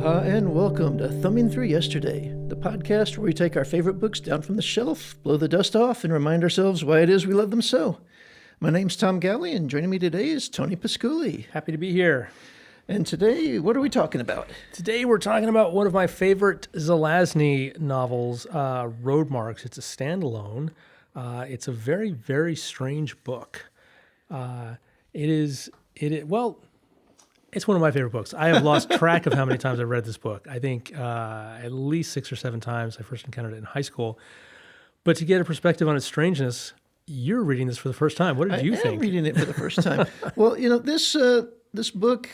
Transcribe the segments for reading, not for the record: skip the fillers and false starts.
Aloha and welcome to Thumbing Through Yesterday, the podcast where we take our favorite books down from the shelf, blow the dust off, and remind ourselves why it is we love them so. My name's Tom Galley, and joining me today is Tony Pasculi. Happy to be here. And today, what are we talking about? Today we're talking about one of my favorite Zelazny novels, Roadmarks. It's a standalone. It's a very, very strange book. It's one of my favorite books. I have lost track of how many times I've read this book. I think at least 6 or 7 times. I first encountered it in high school. But to get a perspective on its strangeness, you're reading this for the first time. What did you think? I'm reading it for the first time. Well, this book,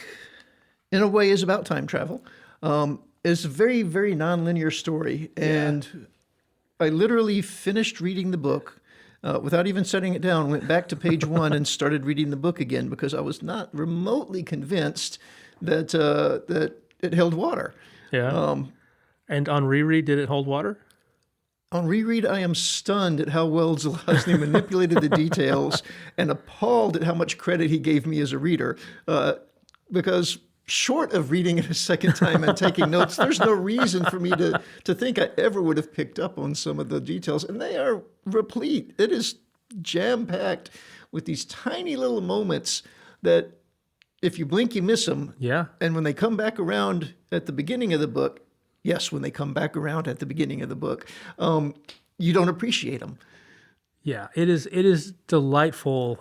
in a way, is about time travel. It's a very, very nonlinear story. And I literally finished reading the book without even setting it down, went back to page 1 and started reading the book again because I was not remotely convinced that it held water. Yeah. And on reread, did it hold water? On reread, I am stunned at how well Zelazny manipulated the details and appalled at how much credit he gave me as a reader. Because short of reading it a second time and taking notes, there's no reason for me to think I ever would have picked up on some of the details. And they are replete. It is jam-packed with these tiny little moments that if you blink, you miss them. Yeah. And when they come back around at the beginning of the book, you don't appreciate them. Yeah, it is delightful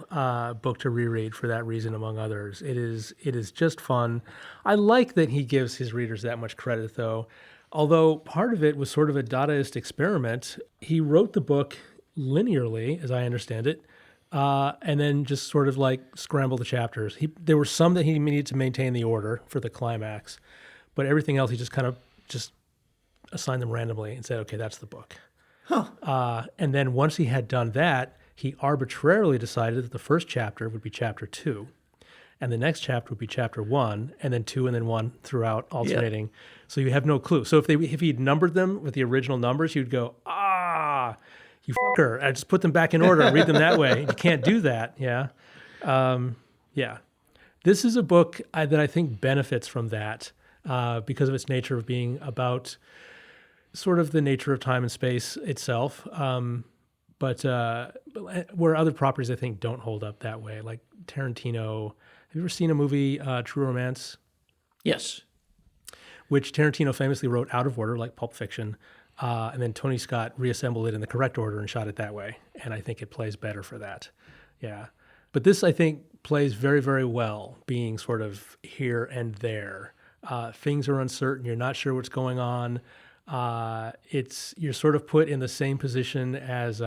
book to reread for that reason, among others. It is just fun. I like that he gives his readers that much credit, though. Although part of it was sort of a Dadaist experiment. He wrote the book linearly, as I understand it, and then just sort of like scrambled the chapters. There were some that he needed to maintain the order for the climax, but everything else he just kind of assigned them randomly and said, okay, that's the book. Huh. And then once he had done that, he arbitrarily decided that the first chapter would be chapter 2, and the next chapter would be chapter 1, and then 2, and then 1 throughout, alternating. Yeah. So you have no clue. So if he'd numbered them with the original numbers, you'd go, you fucker. I just put them back in order and read them that way. You can't do that. Yeah. Yeah. This is a book that I think benefits from that because of its nature of being about sort of the nature of time and space itself, but where other properties I think don't hold up that way, like Tarantino. Have you ever seen a movie, True Romance? Yes. Which Tarantino famously wrote out of order, like Pulp Fiction, and then Tony Scott reassembled it in the correct order and shot it that way, and I think it plays better for that. Yeah. But this, I think, plays very, very well, being sort of here and there. Things are uncertain. You're not sure what's going on. You're sort of put in the same position as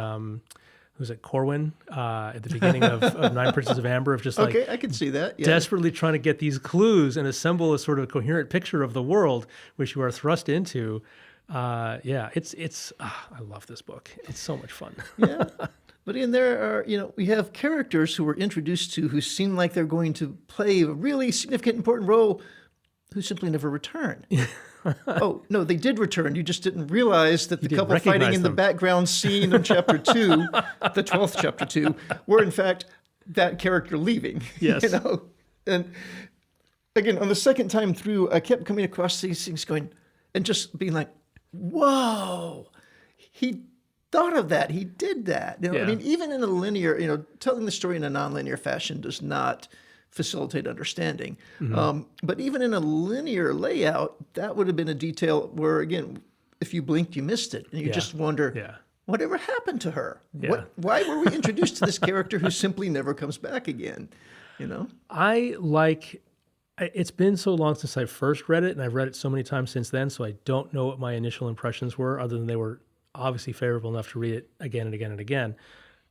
who's it, Corwin at the beginning of Nine Princes of Amber, of just like, okay, I can see that. Yeah. Desperately trying to get these clues and assemble a sort of coherent picture of the world which you are thrust into. I love this book. It's so much fun. Yeah. But again, there are, we have characters who we're introduced to who seem like they're going to play a really significant, important role who simply never return. Oh, no, they did return. You just didn't realize that the couple fighting in the background scene in chapter 2, the 12th chapter 2, were in fact that character leaving. Yes. And again, on the second time through, I kept coming across these things going and just being like, whoa, he thought of that. He did that. I mean, even in a linear, telling the story in a nonlinear fashion does not facilitate understanding. Mm-hmm. But even in a linear layout, that would have been a detail where, again, if you blinked, you missed it. And you just wonder, whatever happened to her? Yeah. Why were we introduced to this character who simply never comes back again? It's been so long since I first read it, and I've read it so many times since then, so I don't know what my initial impressions were, other than they were obviously favorable enough to read it again and again and again.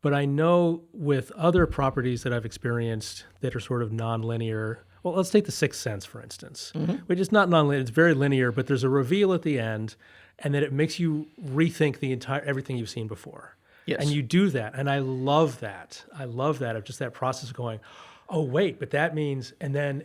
But I know with other properties that I've experienced that are sort of nonlinear, well, let's take The Sixth Sense, for instance, which is not nonlinear, it's very linear, but there's a reveal at the end, and then it makes you rethink everything you've seen before. Yes. And you do that, and I love that. I love that, of just that process of going, oh, wait, but that means, and then.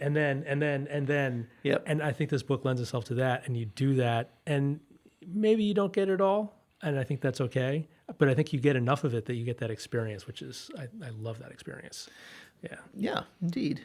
Yep. And I think this book lends itself to that, and you do that, and maybe you don't get it all, and I think that's okay. But I think you get enough of it that you get that experience, which is, I love that experience. Yeah. Yeah, indeed.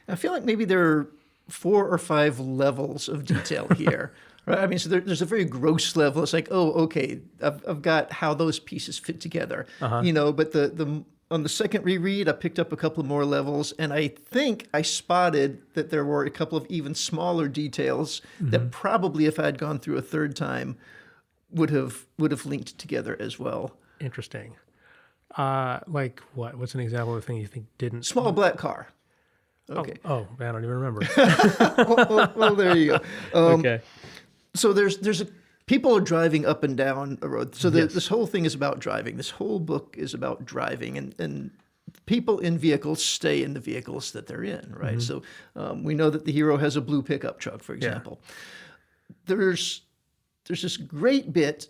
I feel like maybe there are 4 or 5 levels of detail here. Right? I mean, so there's a very gross level. It's like, oh, okay, I've got how those pieces fit together. But the on the second reread, I picked up a couple more levels, and I think I spotted that there were a couple of even smaller details that probably, if I had gone through a third time, would have linked together as well. Interesting. Like what? What's an example of a thing you think didn't? Small black car. Okay. Oh, man, I don't even remember. well, there you go. Okay. So there's people are driving up and down a road. So Yes. this whole thing is about driving. This whole book is about driving, and people in vehicles stay in the vehicles that they're in, right? So we know that the hero has a blue pickup truck, for example. There's this great bit.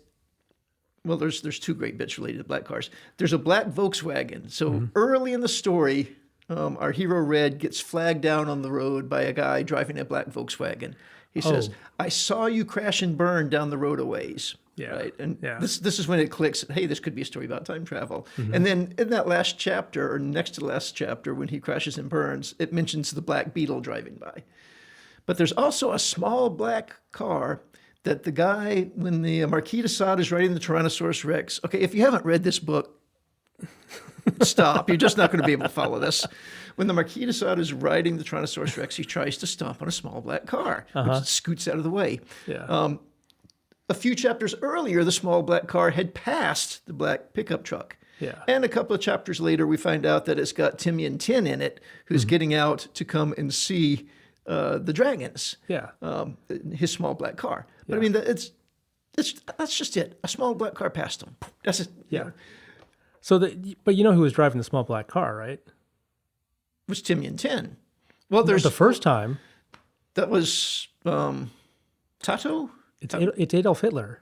Well, there's 2 great bits related to black cars. There's a black Volkswagen. So early in the story, our hero Red gets flagged down on the road by a guy driving a black Volkswagen. He says, "I saw you crash and burn down the road a ways." Yeah. Right. And Yeah. this is when it clicks. Hey, this could be a story about time travel. And then in that last chapter, or next to the last chapter, when he crashes and burns, it mentions the black Beetle driving by. But there's also a small black car that the guy, when the Marquis de Sade is riding the Tyrannosaurus Rex. Okay, if you haven't read this book, stop. You're just not going to be able to follow this. When the Marquis de Sade is riding the Tyrannosaurus Rex, he tries to stomp on a small black car, which scoots out of the way. Yeah. A few chapters earlier, the small black car had passed the black pickup truck. Yeah. And a couple of chapters later, we find out that it's got Timian Tin in it, who's getting out to come and see the dragons. Yeah. His small black car. But I mean, that's just it. A small black car passed him. That's it. Yeah. So but you know who was driving the small black car, right? It was Timian Tin. Well, there's The first time, that was Tato. it's Adolf Hitler.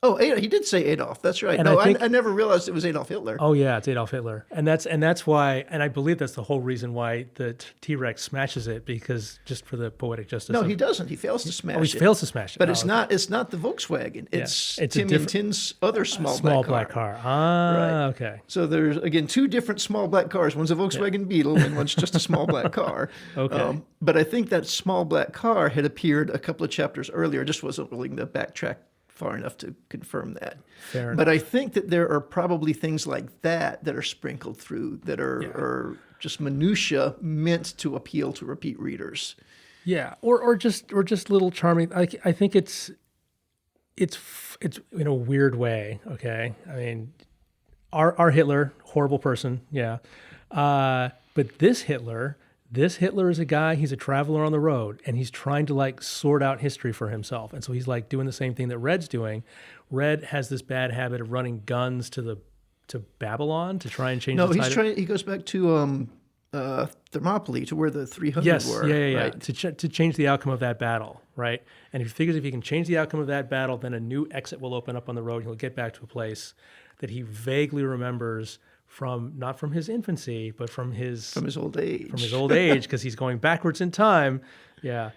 Oh, he did say Adolf. That's right. And No, I think- I never realized it was Adolf Hitler. Oh yeah, it's Adolf Hitler, and that's why, and I believe that's the whole reason why the T-Rex smashes it, because just for the poetic justice. No, of, he doesn't. He fails to smash he it. fails to smash it. But Oh, it's okay. not. It's not the Volkswagen. It's It's a Timian different- Tin's other small black car. Ah, Right. okay. So there's again 2 different small black cars. One's a Volkswagen Beetle, and one's just a small black car. Okay. But I think that small black car had appeared a couple of chapters earlier. I just wasn't willing to backtrack far enough to confirm that. Fair But I think that there are probably things like that are sprinkled through that are just minutia meant to appeal to repeat readers. Yeah, or just little charming. I think it's in a weird way. Okay, I mean, our Hitler, horrible person. Yeah, but this Hitler is a guy. He's a traveler on the road, and he's trying to like sort out history for himself. And so he's like doing the same thing that Red's doing. Red has this bad habit of running guns to Babylon to try and change. No, the he's tide of- trying. He goes back to Thermopylae, to where the 300 Yes, were. yeah. Right? To change the outcome of that battle, right? And he figures if he can change the outcome of that battle, then a new exit will open up on the road. He'll get back to a place that he vaguely remembers from, not from his infancy, but from his Old age. from his old age, because he's going backwards in time. Yeah.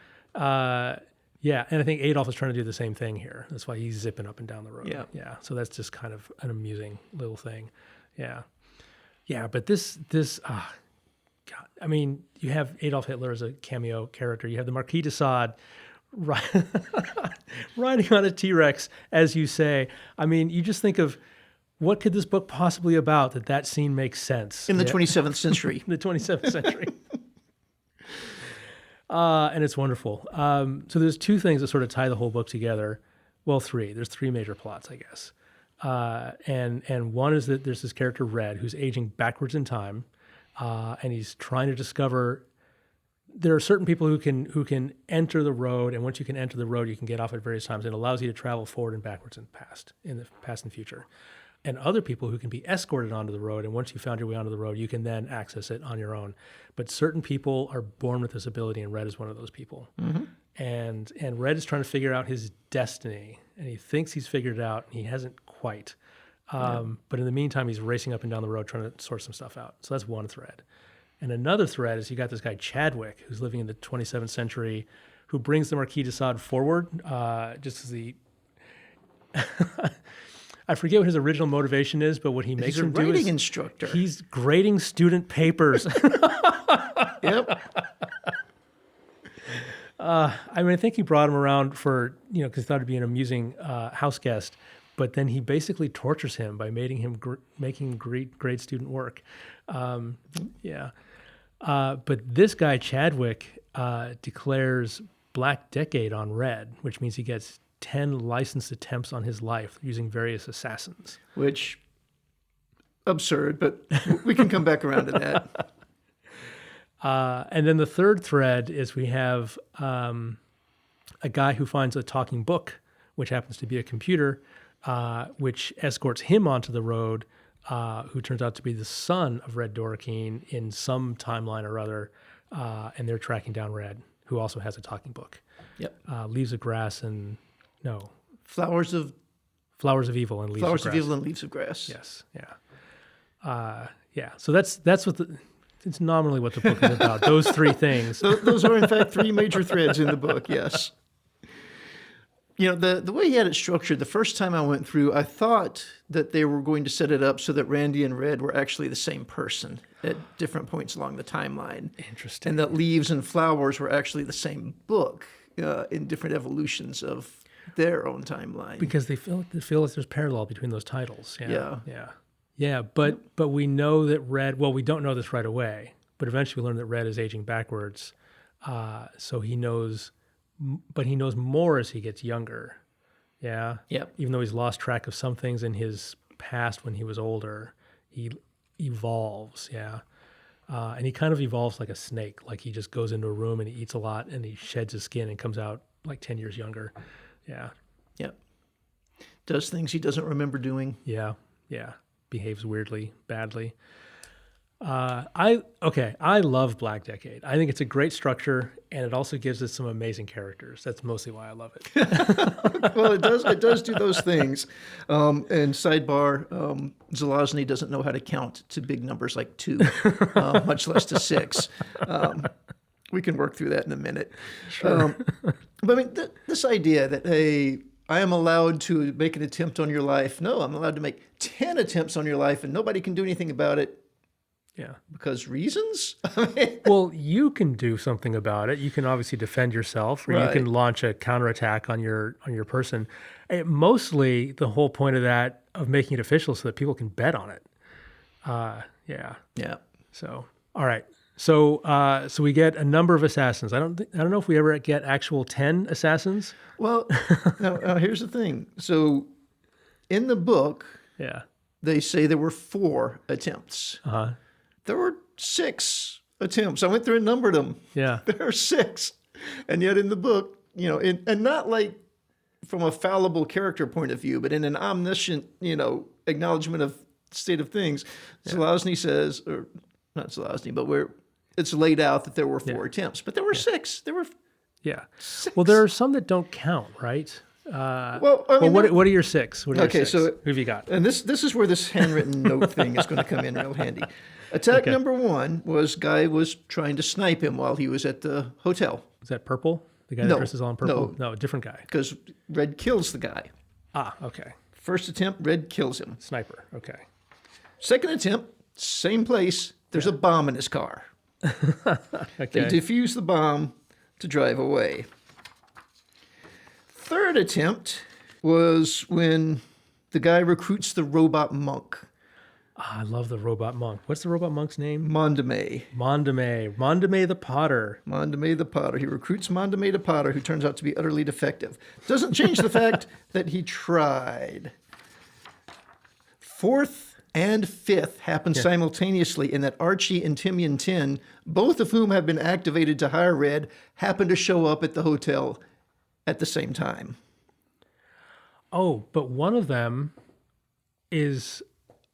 Yeah, and I think Adolf is trying to do the same thing here. That's why he's zipping up and down the road. Yeah. Yeah. So that's just kind of an amusing little thing. Yeah. Yeah, but this God, I mean, you have Adolf Hitler as a cameo character. You have the Marquis de Sade riding on a T-Rex, as you say. I mean, you just think of what could this book possibly about that scene makes sense in the 27th century. the 27th century. And it's wonderful. So there's 2 things that sort of tie the whole book together. Well, 3. There's 3 major plots, I guess. And one is that there's this character Red who's aging backwards in time, and he's trying to discover. There are certain people who can enter the road, and once you can enter the road, you can get off at various times. It allows you to travel forward and backwards and in the past and future. And other people who can be escorted onto the road, and once you found your way onto the road, you can then access it on your own. But certain people are born with this ability, and Red is one of those people. Mm-hmm. And Red is trying to figure out his destiny, and he thinks he's figured it out, and he hasn't quite. But in the meantime, he's racing up and down the road trying to sort some stuff out. So that's one thread. And another thread is you got this guy Chadwick, who's living in the 27th century, who brings the Marquis de Sade forward, just as the... I forget what his original motivation is, but what he makes He's a him do writing is instructor. he's grading student papers. Yep. I mean, I think he brought him around for, because he thought it'd be an amusing house guest, but then he basically tortures him by making grade student work. Yeah. But this guy, Chadwick, declares Black Decade on Red, which means he gets 10 licensed attempts on his life using various assassins. Which, absurd, but we can come back around to that. And then the third thread is we have a guy who finds a talking book, which happens to be a computer, which escorts him onto the road, who turns out to be the son of Red Dorakeen in some timeline or other, and they're tracking down Red, who also has a talking book. Yep. Leaves of Grass and, no. Flowers of Evil and Leaves of Grass. Flowers of Evil and Leaves of Grass. Yes, yeah. Yeah, so that's what it's nominally what the book is about, those three things. Those are, in fact, three major threads in the book, yes. The way he had it structured, the first time I went through, I thought that they were going to set it up so that Randy and Red were actually the same person at different points along the timeline. Interesting. And that Leaves and Flowers were actually the same book in different evolutions of their own timeline. Because they feel like there's parallel between those titles. Yeah. Yeah, but we know that Red, well, we don't know this right away, but eventually we learn that Red is aging backwards. So he knows, but he knows more as he gets younger. Yeah. Yep. Even though he's lost track of some things in his past when he was older, he evolves. Yeah. And he kind of evolves like a snake. Like he just goes into a room and he eats a lot and he sheds his skin and comes out like 10 years younger. Yeah. Yep. Does things he doesn't remember doing. Yeah. Behaves weirdly, badly. I love Black Decade. I think it's a great structure, and it also gives us some amazing characters. That's mostly why I love it. Well, it does do those things. And sidebar, Zelazny doesn't know how to count to big numbers like 2, much less to 6. We can work through that in a minute. Sure. But I mean, this idea that, hey, I am allowed to make an attempt on your life. No, I'm allowed to make 10 attempts on your life, and nobody can do anything about it. Yeah. Because reasons? Well, you can do something about it. You can obviously defend yourself, or you can launch a counterattack on your person. Mostly, the whole point of that, of making it official, so that people can bet on it. Yeah. So, all right. So we get a number of assassins. I don't know if we ever get actual 10 assassins. Well, now here's the thing. So, in the book, they say there were 4 attempts. There were 6 attempts. I went through and numbered them. Yeah. There are 6. And yet in the book, and not like from a fallible character point of view, but in an omniscient, acknowledgement of state of things, Zelazny says, or not Zelazny, but where it's laid out that there were 4 attempts, but there were 6. There were 6. Well, there are some that don't count, right? Well, I mean, what are your 6? What are your 6? So who have you got? And this is where this handwritten note thing is going to come in real handy. Attack number 1 was guy was trying to snipe him while he was at the hotel. Is that Purple? The guy that dresses all in purple? No, different guy. Because Red kills the guy. Okay. First attempt, Red kills him. Sniper. Okay. Second attempt, same place. There's a bomb in his car. They defuse the bomb to drive away. Third attempt was when the guy recruits the robot monk. I love the robot monk. What's the robot monk's name? Mondame. Mondame the Potter. Mondame the Potter. He recruits Mondame the Potter, who turns out to be utterly defective. Doesn't change the fact that he tried. Fourth and fifth happen simultaneously in that Archie and Timian 10, both of whom have been activated to hire Red, happen to show up at the hotel at the same time. Oh, but one of them is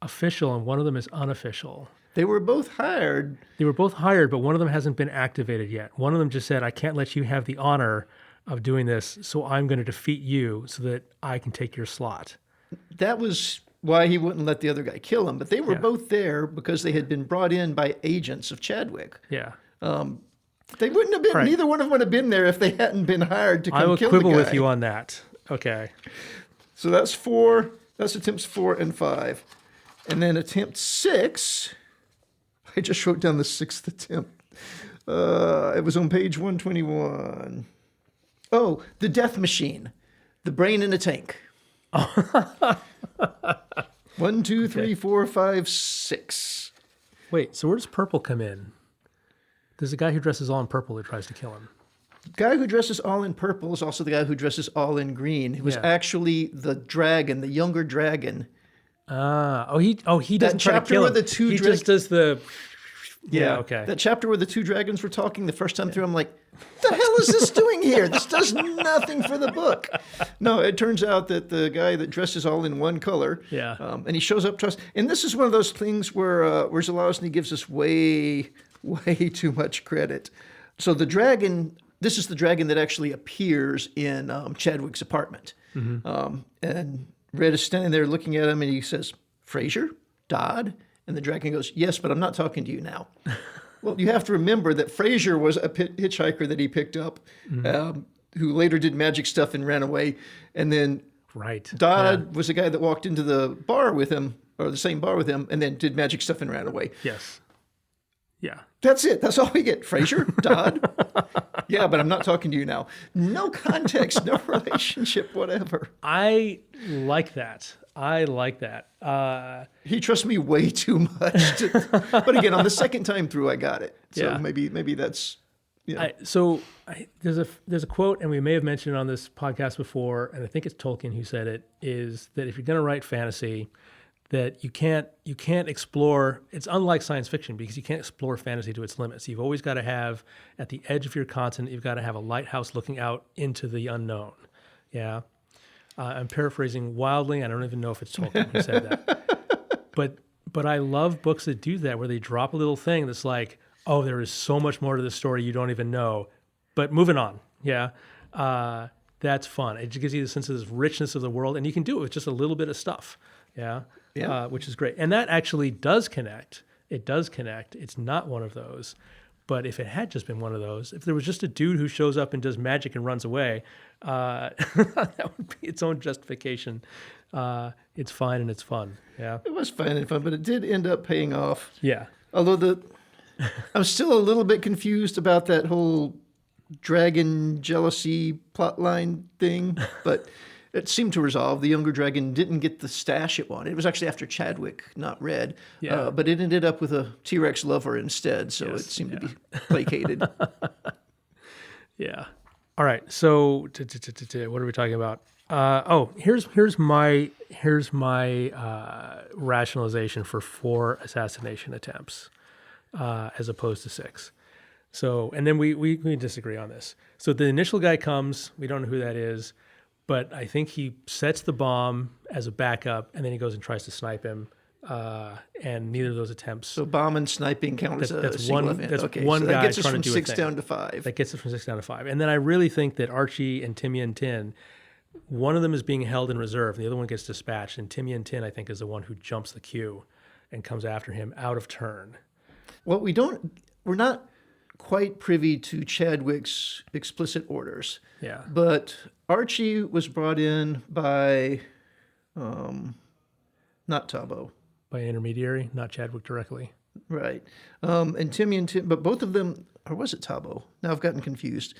official and one of them is unofficial. They were both hired. But one of them hasn't been activated yet. One of them just said, I can't let you have the honor of doing this, so I'm going to defeat you so that I can take your slot. That was why he wouldn't let the other guy kill him. But they were both there because they had been brought in by agents of Chadwick. Yeah. They wouldn't have been, neither one of them would have been there if they hadn't been hired to come kill the guy. I will quibble with you on that. Okay. So that's 4. That's attempts 4 and 5. And then attempt 6, I just wrote down the 6th attempt. It was on page 121. Oh, the death machine. The brain in a tank. 1, 2, 3, 4, 5, 6. Wait, so where does purple come in? There's a guy who dresses all in purple who tries to kill him. The guy who dresses all in purple is also the guy who dresses all in green. It was actually the dragon, the younger dragon. He doesn't try to kill him. Where the two he just does the... Yeah, okay. That chapter where the two dragons were talking the first time through, I'm like, the hell is this doing here? This does nothing for the book. No, it turns out that the guy that dresses all in one color, and he shows up to us. And this is one of those things where Zelazny gives us way too much credit. So the dragon, this is the dragon that actually appears in Chadwick's apartment. And Red is standing there looking at him, and he says, Fraser? Dodd? And the dragon goes, yes, but I'm not talking to you now. Well, you have to remember that Fraser was a hitchhiker that he picked up, who later did magic stuff and ran away. And then Dodd was a guy that walked into the bar with him, or the same bar with him, and then did magic stuff and ran away. Yes. Yeah. That's it. That's all we get. Fraser, Dodd. Yeah, but I'm not talking to you now. No context, no relationship, whatever. I like that. He trusts me way too much. But again, on the second time through, I got it. So maybe that's... There's a quote, and we may have mentioned it on this podcast before, and I think it's Tolkien who said it, is that if you're going to write fantasy, that you can't explore. It's unlike science fiction because you can't explore fantasy to its limits. You've always got to have, at the edge of your continent, you've got to have a lighthouse looking out into the unknown. Yeah. I'm paraphrasing wildly. I don't even know if it's Tolkien who said that. But I love books that do that, where they drop a little thing that's like, oh, there is so much more to the story you don't even know. But moving on. Yeah. That's fun. It just gives you the sense of this richness of the world, and you can do it with just a little bit of stuff. Yeah. Which is great. And that actually does connect. It does connect. It's not one of those. But if it had just been one of those, if there was just a dude who shows up and does magic and runs away, that would be its own justification. It's fine and it's fun. Yeah. It was fine and fun, but it did end up paying off. Yeah. Although I'm still a little bit confused about that whole dragon jealousy plotline thing, but it seemed to resolve. The younger dragon didn't get the stash it wanted. It was actually after Chadwick, not Red. Yeah. But it ended up with a T-Rex lover instead, so it seemed to be placated. Yeah. All right. So what are we talking about? Here's my rationalization for 4 assassination attempts as opposed to 6. So, and then we disagree on this. So the initial guy comes. We don't know who that is. But I think he sets the bomb as a backup, and then he goes and tries to snipe him, and neither of those attempts. So bomb and sniping count as a single event. That's okay, one so guy that gets us trying from to do 6 a thing. down to 5. That gets it from 6 down to 5. And then I really think that Archie and Timian Tin, one of them is being held in reserve, and the other one gets dispatched. And Timian Tin, I think, is the one who jumps the queue and comes after him out of turn. Well, we're not quite privy to Chadwick's explicit orders. Yeah. But Archie was brought in by, not Tabo. By an intermediary, not Chadwick directly. Right. And Timmy and Tim, but both of them, or was it Tabo? Now I've gotten confused.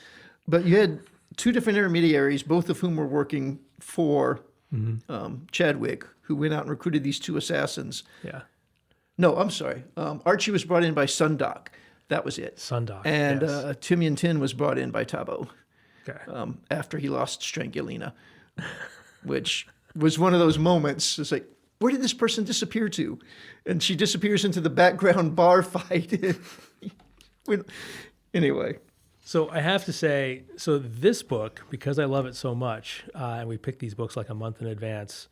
But you had 2 different intermediaries, both of whom were working for Chadwick, who went out and recruited these 2 assassins. Yeah. No, I'm sorry. Archie was brought in by Sundok. That was it. Sundok. And yes. Timmy and Tin was brought in by Tabo. Okay. After he lost Strangulina, which was one of those moments. It's like, where did this person disappear to? And she disappears into the background bar fight. Anyway. So I have to say, this book, because I love it so much, and we picked these books like a month in advance,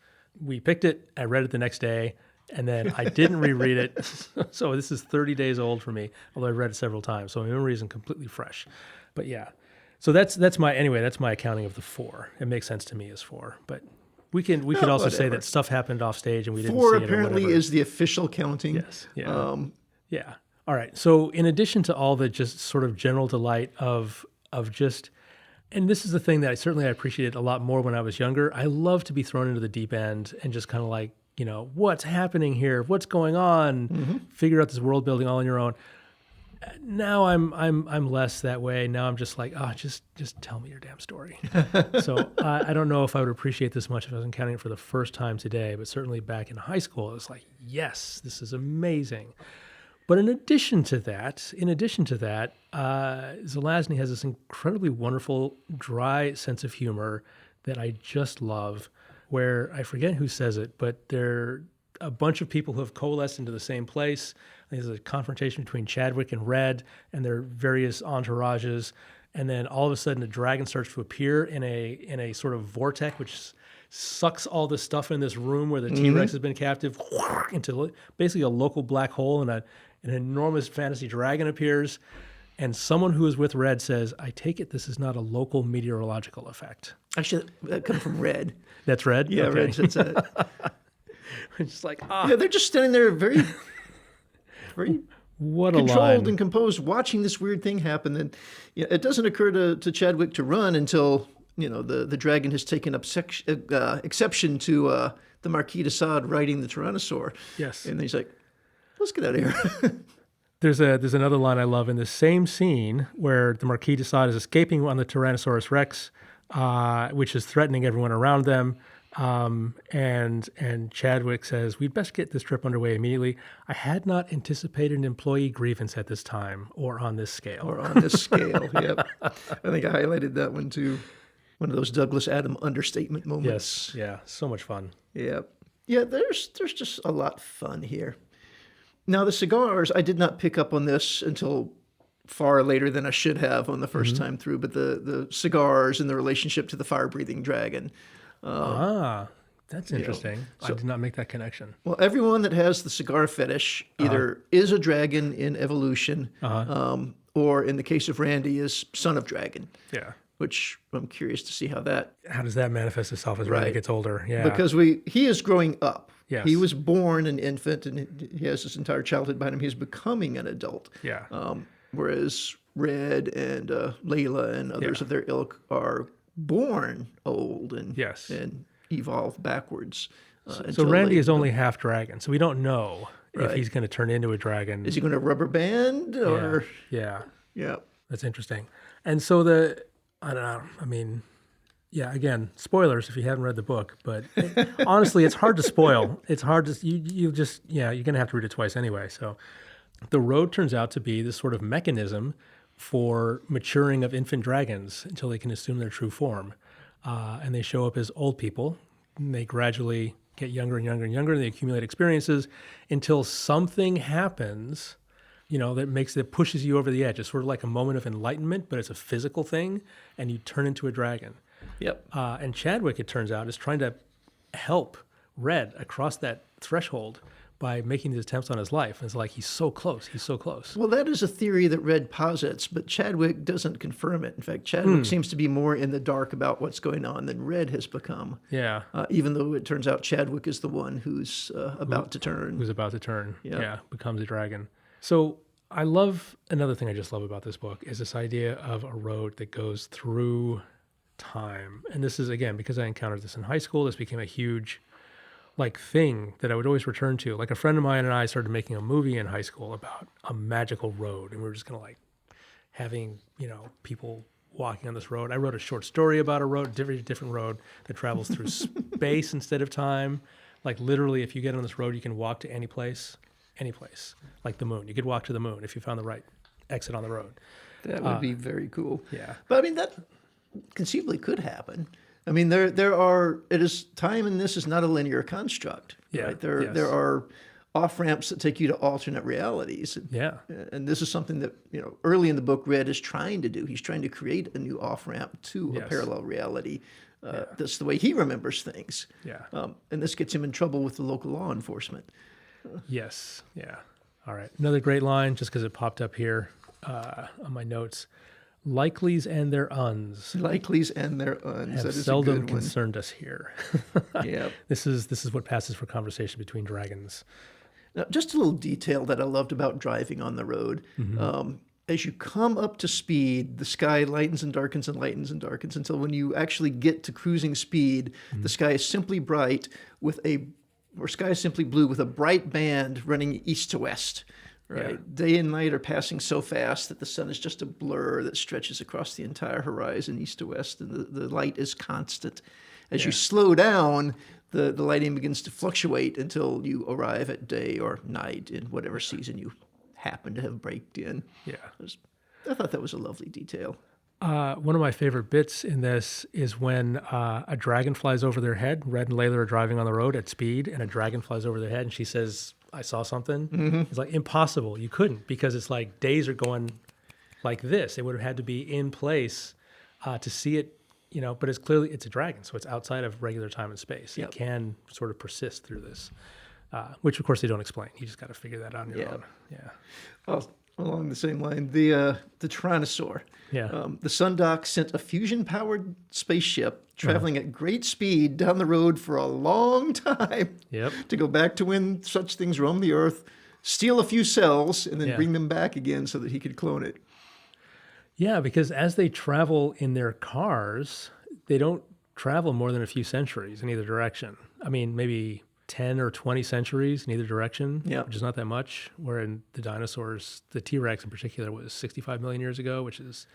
we picked it, I read it the next day, and then I didn't reread it. So this is 30 days old for me, although I've read it several times. So my memory isn't completely fresh. But yeah. So that's my accounting of the 4. It makes sense to me as 4. But we could also say that stuff happened off stage and we didn't see it. 4 apparently is the official counting. Yes. Yeah. Yeah. All right. So in addition to all the just sort of general delight of just, and this is the thing that I appreciated a lot more when I was younger. I love to be thrown into the deep end and just kind of like, what's happening here? What's going on? Mm-hmm. Figure out this world building all on your own. Now I'm less that way. Now I'm just like, oh, just tell me your damn story. So I don't know if I would appreciate this much if I was encountering it for the first time today, but certainly back in high school, it was like, yes, this is amazing. But in addition to that, Zelazny has this incredibly wonderful, dry sense of humor that I just love, where I forget who says it, but they're a bunch of people who have coalesced into the same place. There's a confrontation between Chadwick and Red and their various entourages. And then all of a sudden a dragon starts to appear in a sort of vortex, which sucks all the stuff in this room where the T-Rex has been captive into basically a local black hole, and an enormous fantasy dragon appears. And someone who is with Red says, I take it this is not a local meteorological effect. Actually, that comes from Red. That's Red? Yeah, Okay. Red says that. It's just like, Yeah, they're just standing there very what a controlled line. and composed, watching this weird thing happen. And it doesn't occur to Chadwick to run until the dragon has taken up exception to the Marquis de Sade riding the Tyrannosaur. Yes. And he's like, let's get out of here. There's another line I love in the same scene where the Marquis de Sade is escaping on the Tyrannosaurus Rex, which is threatening everyone around them. And Chadwick says, we'd best get this trip underway immediately. I had not anticipated an employee grievance at this time or on this scale. Yep. I think I highlighted that one too. One of those Douglas Adams understatement moments. Yes, yeah, so much fun. Yeah. Yeah, there's just a lot of fun here. Now, the cigars, I did not pick up on this until far later than I should have on the first time through, but the cigars and the relationship to the fire-breathing dragon. That's interesting. I did not make that connection. Well, everyone that has the cigar fetish either is a dragon in evolution, or in the case of Randy, is son of dragon. Yeah. Which I'm curious to see how does that manifest itself as Randy gets older? Yeah. Because he is growing up. Yes. He was born an infant, and he has his entire childhood behind him. He's becoming an adult. Yeah. Whereas Red and Layla and others of their ilk are born old and evolve backwards. So Randy is only half dragon, so we don't know if he's going to turn into a dragon. Is he going to rubber band or? Yeah. Yeah. That's interesting. And so I don't know. I mean, yeah, again, spoilers if you haven't read the book, but honestly, it's hard to spoil. It's hard to, you're going to have to read it twice anyway. So the road turns out to be this sort of mechanism for maturing of infant dragons until they can assume their true form. And they show up as old people. And they gradually get younger and younger and younger, and they accumulate experiences until something happens that pushes you over the edge. It's sort of like a moment of enlightenment, but it's a physical thing, and you turn into a dragon. Yep. And Chadwick, it turns out, is trying to help Red across that threshold by making these attempts on his life. And it's like, he's so close. Well, that is a theory that Red posits, but Chadwick doesn't confirm it. In fact, Chadwick seems to be more in the dark about what's going on than Red has become. Yeah. Even though it turns out Chadwick is the one who's about to turn. Who's about to turn. Yeah. Becomes a dragon. So another thing I just love about this book is this idea of a road that goes through time. And this is, again, because I encountered this in high school, this became a huge thing that I would always return to. Like a friend of mine and I started making a movie in high school about a magical road. And we were just going to having, people walking on this road. I wrote a short story about a road, different road that travels through space instead of time. Like literally, if you get on this road, you can walk to any place, like the moon. You could walk to the moon if you found the right exit on the road. That would be very cool. Yeah. But I mean, that conceivably could happen. I mean, time in this is not a linear construct. Yeah. Right? There are off-ramps that take you to alternate realities. Yeah. And this is something that, early in the book, Red is trying to do. He's trying to create a new off-ramp to a parallel reality. That's the way he remembers things. Yeah. And this gets him in trouble with the local law enforcement. Yes. Yeah. All right. Another great line, just because it popped up here on my notes. Likelies and their uns. Likelies and their uns. Have that is seldom a good concerned us here. Yeah. This is what passes for conversation between dragons. Now, just a little detail that I loved about driving on the road. As you come up to speed, the sky lightens and darkens and lightens and darkens until when you actually get to cruising speed, the sky is simply sky is simply blue with a bright band running east to west. right? Day and night are passing so fast that the sun is just a blur that stretches across the entire horizon, east to west, and the light is constant. As you slow down, the lighting begins to fluctuate until you arrive at day or night in whatever season you happen to have braked in. Yeah. I thought that was a lovely detail. One of my favorite bits in this is when a dragon flies over their head. Red and Layla are driving on the road at speed, and a dragon flies over their head, and she says, I saw something. It's like, impossible. You couldn't, because it's like days are going like this. It would have had to be in place to see it, but it's a dragon, so it's outside of regular time and space. It can sort of persist through this, which, of course, they don't explain. You just got to figure that out on your own. Yeah. Well, along the same line, the Tyrannosaur. Yeah. The Sundock sent a fusion-powered spaceship traveling at great speed down the road for a long time to go back to when such things roamed the Earth, steal a few cells, and then bring them back again so that he could clone it. Yeah, because as they travel in their cars, they don't travel more than a few centuries in either direction. I mean, maybe 10 or 20 centuries in either direction, which is not that much. Where in the dinosaurs, the T-Rex in particular was 65 million years ago, which is,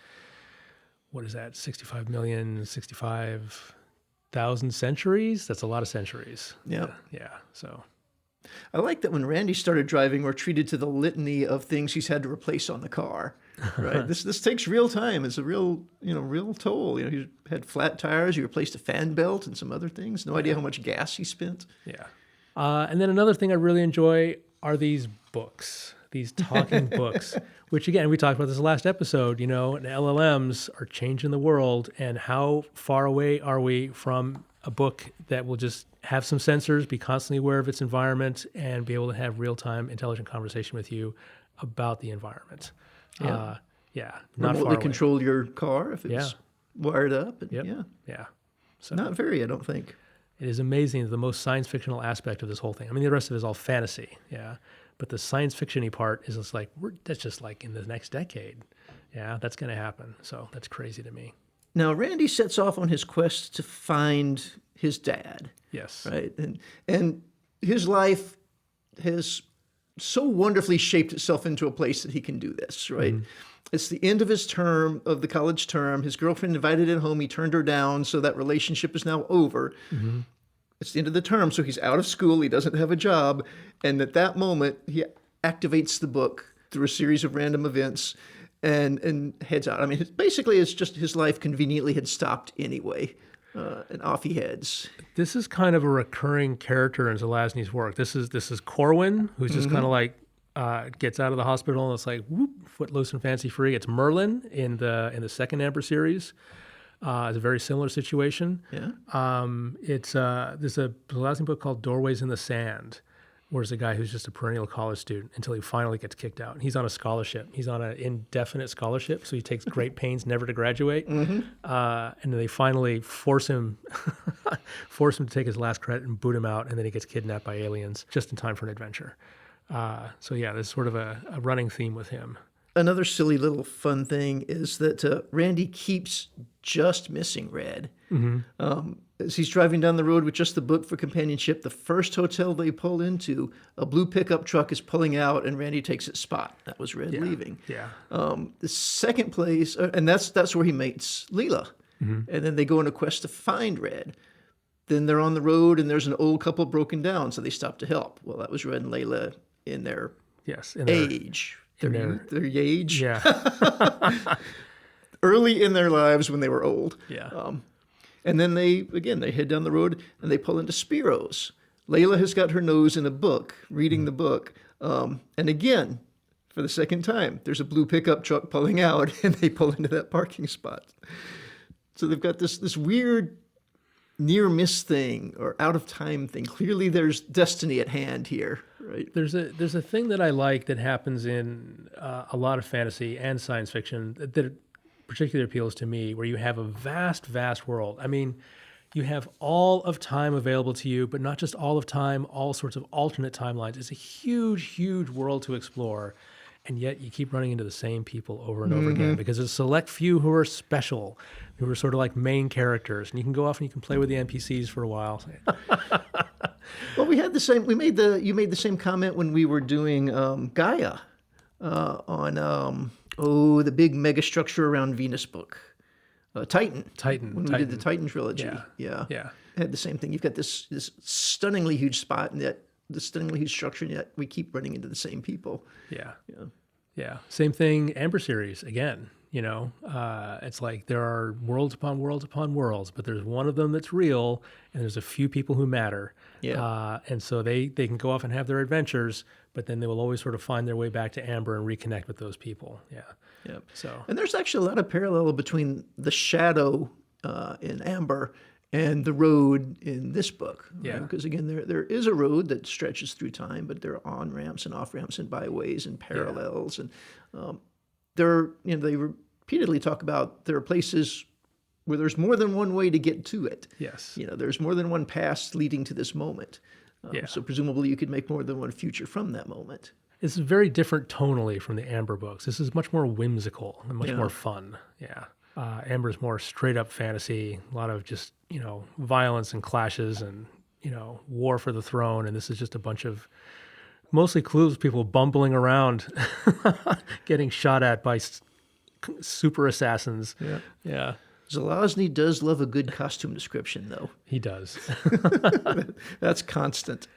what is that, 65,000 centuries? That's a lot of centuries. Yeah. So I like that when Randy started driving, we're treated to the litany of things he's had to replace on the car. Right. This takes real time. It's a real toll. He had flat tires. He replaced a fan belt and some other things. No idea how much gas he spent. Yeah. And then another thing I really enjoy are these books, these talking books, which, again, we talked about this last episode, and LLMs are changing the world. And how far away are we from a book that will just have some sensors, be constantly aware of its environment, and be able to have real-time intelligent conversation with you about the environment? Not remotely far away. control your car if it's wired up. And, So not very, I don't think. it is amazing, the most science fictional aspect of this whole thing. I mean, the rest of it is all fantasy, but the science fiction-y part is just like, that's just like in the next decade. Yeah, that's going to happen. So that's crazy to me. Now, Randy sets off on his quest to find his dad. Yes. Right. And his life has so wonderfully shaped itself into a place that he can do this, right? It's the end of his term, of the college term. His girlfriend invited him home. He turned her down, so that relationship is now over. It's the end of the term, so he's out of school. He doesn't have a job. And at that moment, he activates the book through a series of random events and heads out. I mean, basically, it's just his life conveniently had stopped anyway. And off he heads. This is kind of a recurring character in Zelazny's work. This is Corwin, who's just kind of like gets out of the hospital and it's like whoop, footloose and fancy free. It's Merlin in the second Amber series. It's a very similar situation. Yeah. There's a Zelazny book called Doorways in the Sand, where there's a guy who's just a perennial college student until he finally gets kicked out. And he's on a scholarship. He's on an indefinite scholarship, so he takes great pains never to graduate. And then they finally force him to take his last credit and boot him out, and then he gets kidnapped by aliens just in time for an adventure. There's sort of a running theme with him. Another silly little fun thing is that Randy keeps just missing Red. As he's driving down the road with just the book for companionship, the first hotel they pull into, a blue pickup truck is pulling out, and Randy takes its spot. That was Red leaving. Yeah. The second place, and that's where he meets Leela. And then they go on a quest to find Red. Then they're on the road, and there's an old couple broken down, so they stop to help. Well, that was Red and Layla in their age. Their age. Yeah. Early in their lives when they were old. Yeah. And then they head down the road and they pull into Spiro's. Layla has got her nose in a book, reading the book. And again, for the second time, there's a blue pickup truck pulling out and they pull into that parking spot. So they've got this weird near miss thing or out of time thing. Clearly there's destiny at hand here, right? There's a thing that I like that happens in a lot of fantasy and science fiction that particularly appeals to me, where you have a vast, vast world. I mean, you have all of time available to you, but not just all of time, all sorts of alternate timelines. It's a huge, huge world to explore. And yet you keep running into the same people over and over again because there's a select few who are special, who are sort of like main characters. And you can go off and you can play with the NPCs for a while. Well, you made the same comment when we were doing Gaia. on the big mega structure around Venus book, Titan. When we did the Titan trilogy, Yeah. It had the same thing. You've got this stunningly huge spot, and yet the stunningly huge structure, and yet we keep running into the same people. Yeah. Same thing. Amber series again. It's like there are worlds upon worlds upon worlds, but there's one of them that's real, and there's a few people who matter. And so they can go off and have their adventures, but then they will always sort of find their way back to Amber and reconnect with those people. And there's actually a lot of parallel between the shadow in Amber and the road in this book. Right? Because again, there is a road that stretches through time, but there are on ramps and off ramps and byways and parallels, and they repeatedly talk about there are places where there's more than one way to get to it. There's more than one past leading to this moment. So presumably you could make more than one future from that moment. It's very different tonally from the Amber books. This is much more whimsical and much more fun. Amber's more straight up fantasy, a lot of just, violence and clashes and, war for the throne. And this is just a bunch of mostly clueless people bumbling around, getting shot at by super assassins. Zelazny does love a good costume description, though. He does. That's constant.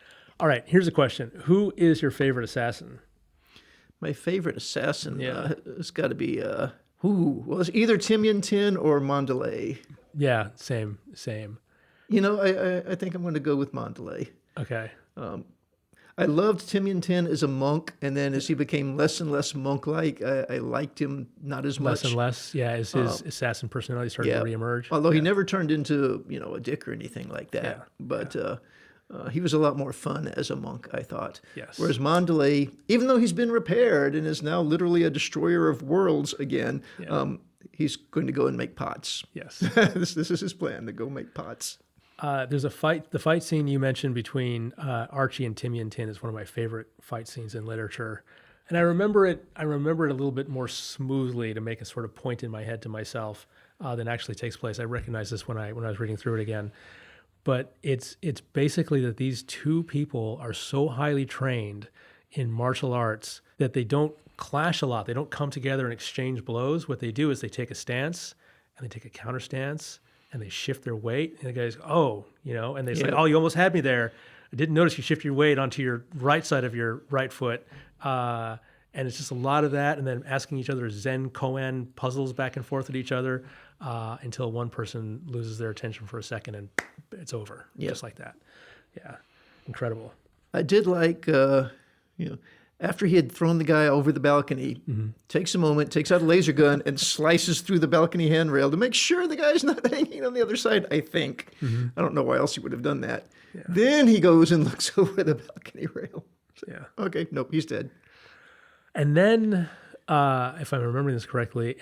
All right, here's a question. Who is your favorite assassin? My favorite assassin has got to be, it's either Timian Tin or Mandalay. Yeah, same. I think I'm going to go with Mandalay. Okay. I loved Timian Tin as a monk, and then as he became less and less monk-like, I liked him not as much. Less and less, as his assassin personality started to reemerge. Although he never turned into, a dick or anything like that. But he was a lot more fun as a monk, I thought. Whereas Mandalay, even though he's been repaired and is now literally a destroyer of worlds again, he's going to go and make pots. This is his plan, to go make pots. There's a fight. The fight scene you mentioned between Archie and Timian Tin is one of my favorite fight scenes in literature, and I remember it a little bit more smoothly to make a sort of point in my head to myself than actually takes place. I recognized this when I was reading through it again, but it's basically that these two people are so highly trained in martial arts that they don't clash a lot. They don't come together and exchange blows. What they do is they take a stance and they take a counter stance. And they shift their weight, and the guy's, and they say, "Oh, you almost had me there. I didn't notice you shift your weight onto your right side of your right foot." And it's just a lot of that, and then asking each other Zen koan puzzles back and forth at each other until one person loses their attention for a second, and it's over, just like that. Incredible. I did like, after he had thrown the guy over the balcony, takes a moment, takes out a laser gun, and slices through the balcony handrail to make sure the guy's not hanging on the other side, I think. I don't know why else he would have done that. Then he goes and looks over the balcony rail. Okay, nope, he's dead. And then, if I'm remembering this correctly,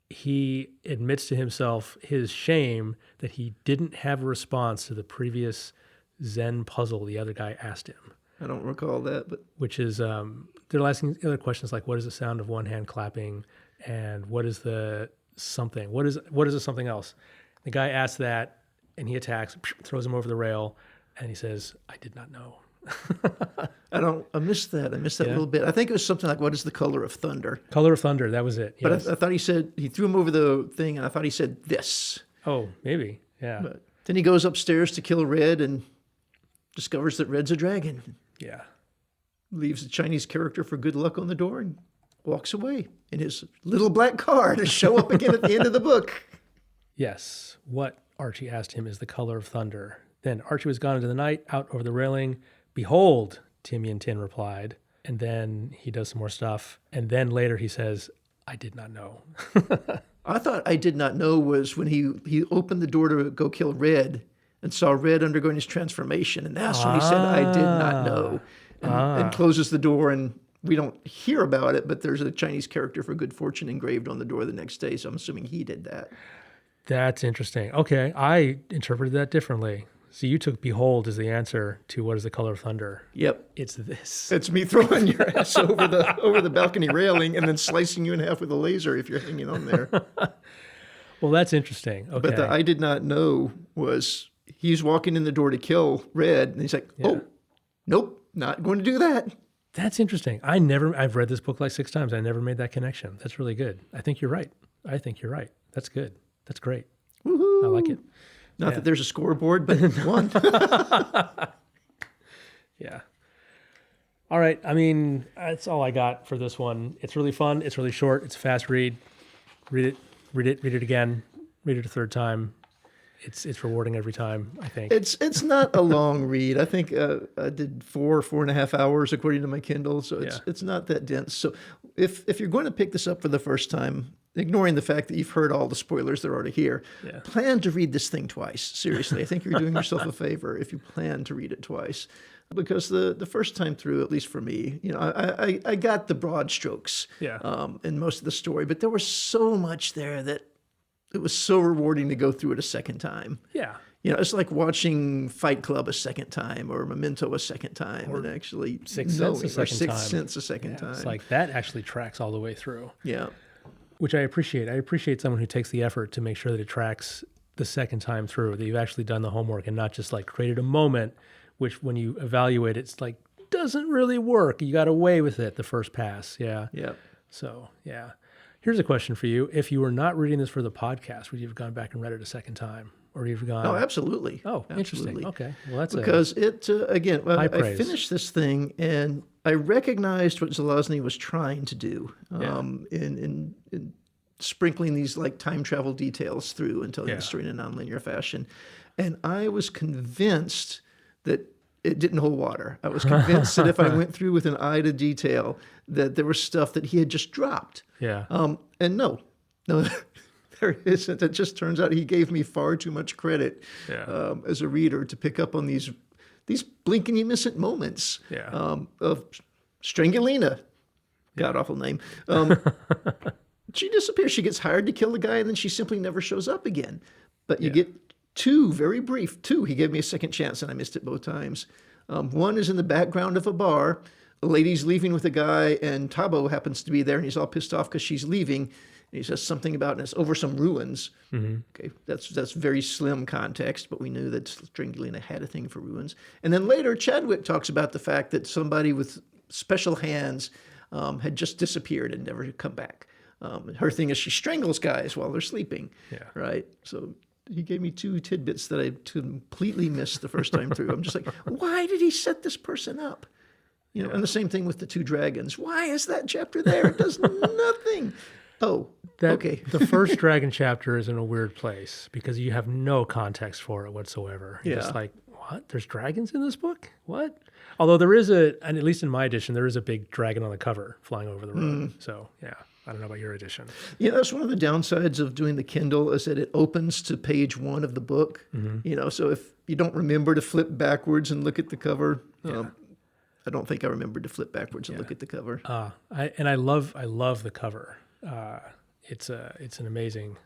he admits to himself his shame that he didn't have a response to the previous Zen puzzle the other guy asked him. I don't recall that, but which is they're asking other questions like, what is the sound of one hand clapping, and what is the something? What is the something else? The guy asks that, and he attacks, throws him over the rail, and he says, "I did not know." I missed that. I missed that a little bit. I think it was something like, "What is the color of thunder?" Color of thunder. That was it. But I thought he said he threw him over the thing, and I thought he said this. Oh, maybe. Yeah. But then he goes upstairs to kill Red and discovers that Red's a dragon. Leaves the Chinese character for good luck on the door and walks away in his little black car to show up again at the end of the book. Yes. What Archie asked him is the color of thunder. Then Archie was gone into the night, out over the railing. "Behold," Timian Tin replied. And then he does some more stuff. And then later he says, "I did not know." I thought "I did not know" was when he opened the door to go kill Red and saw Red undergoing his transformation. And that's when he said, "I did not know." And closes the door, and we don't hear about it, but there's a Chinese character for good fortune engraved on the door the next day, so I'm assuming he did that. That's interesting. Okay, I interpreted that differently. So you took "behold" as the answer to "what is the color of thunder." Yep. It's this. It's me throwing your ass over the balcony railing and then slicing you in half with a laser if you're hanging on there. Well, that's interesting. Okay. But the "I did not know" was he's walking in the door to kill Red, and he's like, "Oh, nope. Not going to do that." That's interesting. I've read this book like 6 times. I never made that connection. That's really good. I think you're right. That's good. That's great. Woohoo! I like it. Not that there's a scoreboard, but one. Yeah. All right. I mean, that's all I got for this one. It's really fun. It's really short. It's a fast read. Read it again. Read it a third time. It's rewarding every time, I think. It's not a long read. I think I did 4.5 hours according to my Kindle, so it's not that dense. So if you're going to pick this up for the first time, ignoring the fact that you've heard all the spoilers that are already here, plan to read this thing twice. Seriously, I think you're doing yourself a favor if you plan to read it twice. Because the first time through, at least for me, I got the broad strokes in most of the story, but there was so much there that it was so rewarding to go through it a second time. Yeah. It's like watching Fight Club a second time or Memento a second time and actually Sixth Sense a second time. It's like that actually tracks all the way through. Yeah. Which I appreciate. I appreciate someone who takes the effort to make sure that it tracks the second time through, that you've actually done the homework and not just like created a moment, which when you evaluate, it's like, doesn't really work. You got away with it the first pass. Yeah. Yeah. So, yeah. Here's a question for you. If you were not reading this for the podcast, would you have gone back and read it a second time? Or you've gone... Oh, absolutely. Oh, absolutely. Interesting. Okay. Well, that's because it, again, high I praise. finished this thing and I recognized what Zelazny was trying to do in sprinkling these like time travel details through and telling the story in a nonlinear fashion. And I was convinced that it didn't hold water. I was convinced that if I went through with an eye to detail, that there was stuff that he had just dropped. Yeah. And no, there isn't. It just turns out he gave me far too much credit as a reader to pick up on these blink and you miss it moments of Strangulina. God awful name. She disappears. She gets hired to kill the guy, and then she simply never shows up again. But you get two, very brief, he gave me a second chance, and I missed it both times. One is in the background of a bar. A lady's leaving with a guy, and Tabo happens to be there, and he's all pissed off because she's leaving. And he says something about, and it's over some ruins. Mm-hmm. Okay, that's very slim context, but we knew that Strangulina had a thing for ruins. And then later, Chadwick talks about the fact that somebody with special hands had just disappeared and never come back. Her thing is she strangles guys while they're sleeping. Yeah. Right? So he gave me two tidbits that I completely missed the first time through. I'm just like, why did he set this person up? And the same thing with the two dragons. Why is that chapter there? It does nothing. Oh, okay. The first dragon chapter is in a weird place because you have no context for it whatsoever. You're just like, what? There's dragons in this book? What? Although there is and at least in my edition, there is a big dragon on the cover flying over the road. So, yeah. I don't know about your edition. Yeah, that's one of the downsides of doing the Kindle is that it opens to page 1 of the book. Mm-hmm. So if you don't remember to flip backwards and look at the cover, I don't think I remembered to flip backwards and look at the cover. I love the cover. It's an amazing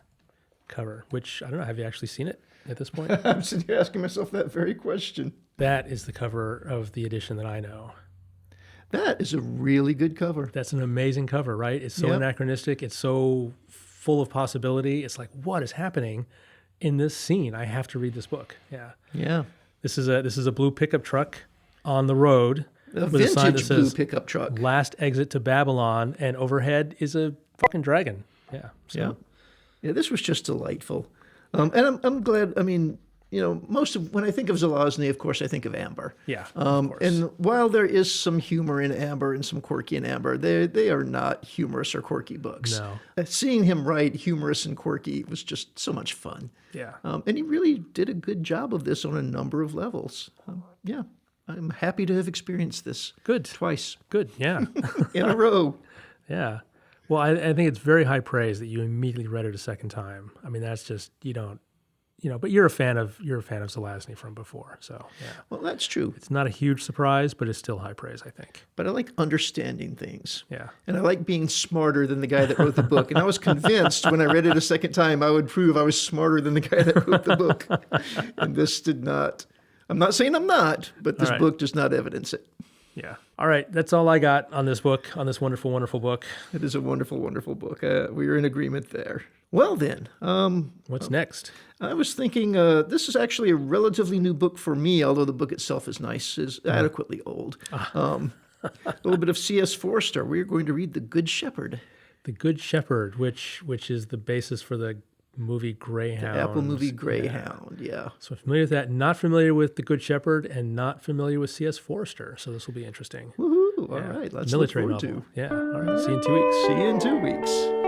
cover. Which I don't know. Have you actually seen it at this point? I'm sitting here asking myself that very question. That is the cover of the edition that I know. That is a really good cover. That's an amazing cover, right? It's so anachronistic. It's so full of possibility. It's like, what is happening in this scene? I have to read this book. Yeah. Yeah. This is a blue pickup truck on the road. A vintage blue pickup truck. Last exit to Babylon, and overhead is a fucking dragon. Yeah. So. Yeah, this was just delightful. And I'm glad, when I think of Zelazny, of course, I think of Amber. Yeah, of course. And while there is some humor in Amber and some quirky in Amber, they are not humorous or quirky books. No. Seeing him write humorous and quirky was just so much fun. Yeah. And he really did a good job of this on a number of levels. I'm happy to have experienced this. Good. Twice. Good, yeah. In a row. Yeah. Well, I think it's very high praise that you immediately read it a second time. I mean, that's just, but you're a fan of Zelazny from before, so yeah. Well, that's true. It's not a huge surprise, but it's still high praise, I think. But I like understanding things. Yeah. And I like being smarter than the guy that wrote the book. And I was convinced when I read it a second time, I would prove I was smarter than the guy that wrote the book. And this did not. I'm not saying I'm not, but this book does not evidence it. Yeah. All right. That's all I got on this book, on this wonderful, wonderful book. It is a wonderful, wonderful book. We are in agreement there. Well, then. What's next? I was thinking this is actually a relatively new book for me, although the book itself is nice, is adequately old. A little bit of C.S. Forster. We're going to read The Good Shepherd. The Good Shepherd, which is the basis for the movie Greyhound. The Apple movie Greyhound, yeah. So I'm familiar with that. Not familiar with The Good Shepherd and not familiar with C.S. Forster. So this will be interesting. Woohoo! All right, let's Military look forward novel. to. Yeah. All right. See you in 2 weeks. See you in 2 weeks.